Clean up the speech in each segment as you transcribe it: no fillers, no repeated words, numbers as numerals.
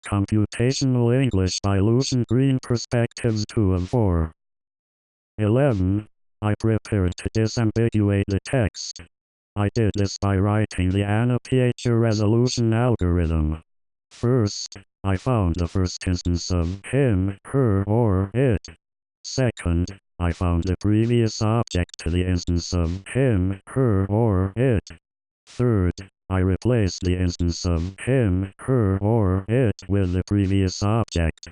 Computational English by Lucian. Green Perspectives 2 of 4. 11. I prepared to disambiguate the text. I did this by writing the annotation resolution algorithm. First, I found the first instance of him, her, or it. Second, I found the previous object to the instance of him, her, or it. Third, I replaced the instance of him, her, or it with the previous object.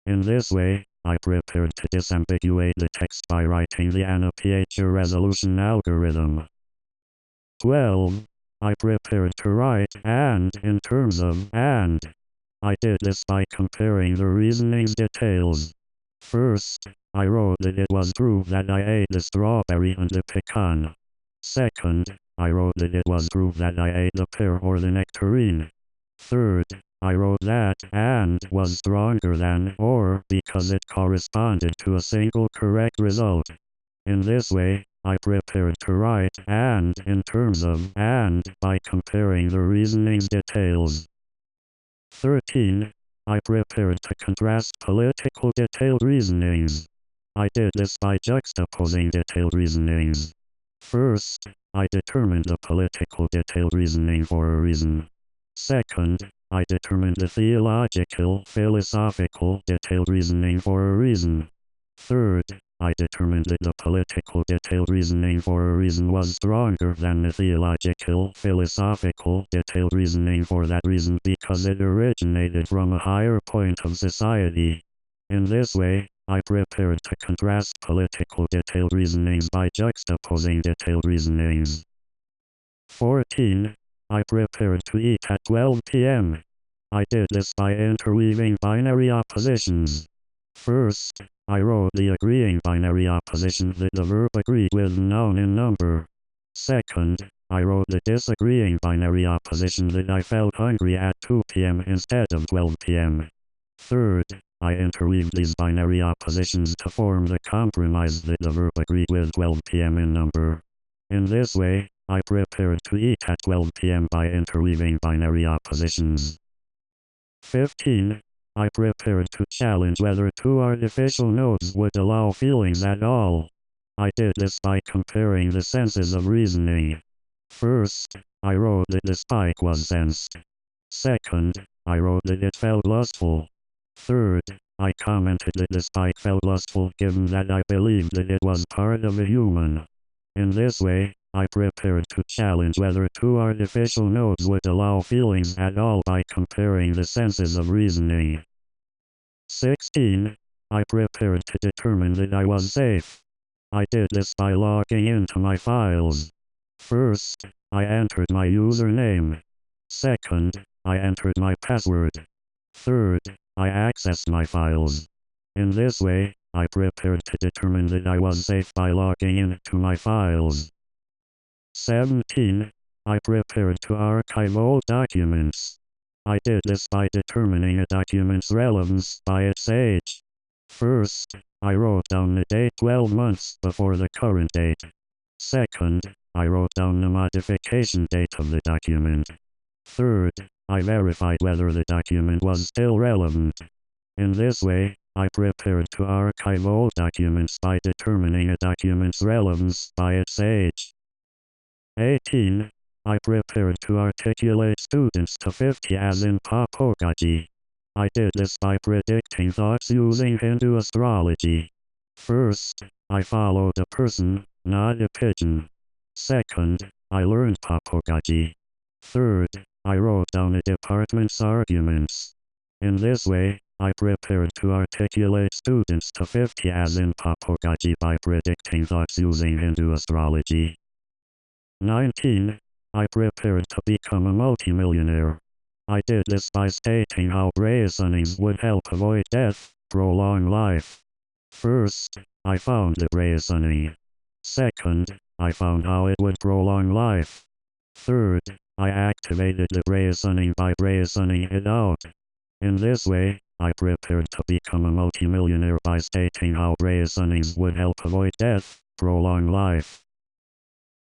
In this way, I prepared to disambiguate the text by writing the annotation resolution algorithm. 12. I prepared to write and in terms of and. I did this by comparing the reasoning's details. First, I wrote that it was true that I ate the strawberry and the pecan. Second, I wrote that it was true that I ate the pear or the nectarine. Third, I wrote that and was stronger than or because it corresponded to a single correct result. In this way, I prepared to write and in terms of and by comparing the reasoning's details. 13. I prepared to contrast political detailed reasonings. I did this by juxtaposing detailed reasonings. First, I determined the political detailed reasoning for a reason. Second, I determined the theological, philosophical detailed reasoning for a reason. Third, I determined that the political detailed reasoning for a reason was stronger than the theological, philosophical detailed reasoning for that reason because it originated from a higher point of society. In this way, I prepared to contrast political detailed reasonings by juxtaposing detailed reasonings. 14. I prepared to eat at 12 p.m. I did this by interweaving binary oppositions. First, I wrote the agreeing binary opposition that the verb agreed with noun in number. Second, I wrote the disagreeing binary opposition that I felt hungry at 2 p.m. instead of 12 p.m. Third, I interweaved these binary oppositions to form the compromise that the verb agreed with 12 p.m. in number. In this way, I prepared to eat at 12 p.m. by interweaving binary oppositions. 15. I prepared to challenge whether two artificial nodes would allow feelings at all. I did this by comparing the senses of reasoning. First, I wrote that the spike was sensed. Second, I wrote that it felt lustful. Third, I commented that the spike felt lustful given that I believed that it was part of a human. In this way, I prepared to challenge whether two artificial nodes would allow feelings at all by comparing the senses of reasoning. 16. I prepared to determine that I was safe. I did this by logging into my files. First, I entered my username. Second, I entered my password. Third, I accessed my files. In this way, I prepared to determine that I was safe by logging into my files. 17. I prepared to archive old documents. I did this by determining a document's relevance by its age. First, I wrote down the date 12 months before the current date. Second, I wrote down the modification date of the document. Third, I verified whether the document was still relevant. In this way, I prepared to archive old documents by determining a document's relevance by its age. 18. I prepared to articulate students to 50 as in papogaji. I did this by predicting thoughts using Hindu astrology. First, I followed a person, not a pigeon. Second, I learned papogaji. Third, I wrote down a department's arguments. In this way, I prepared to articulate students to 50 as in papogaji by predicting thoughts using Hindu astrology. 19. I prepared to become a multimillionaire. I did this by stating how reasonings would help avoid death, prolong life. First, I found the reasoning. Second, I found how it would prolong life. Third, I activated the reasoning by reasoning it out. In this way, I prepared to become a multimillionaire by stating how reasonings would help avoid death, prolong life.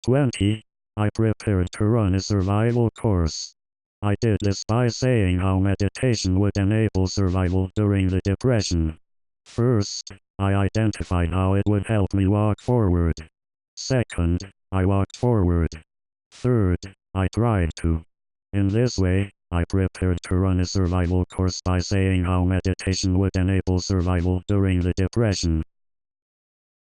20. I prepared to run a survival course. I did this by saying how meditation would enable survival during the depression. First, I identified how it would help me walk forward. Second, I walked forward. Third, I tried to. In this way, I prepared to run a survival course by saying how meditation would enable survival during the depression.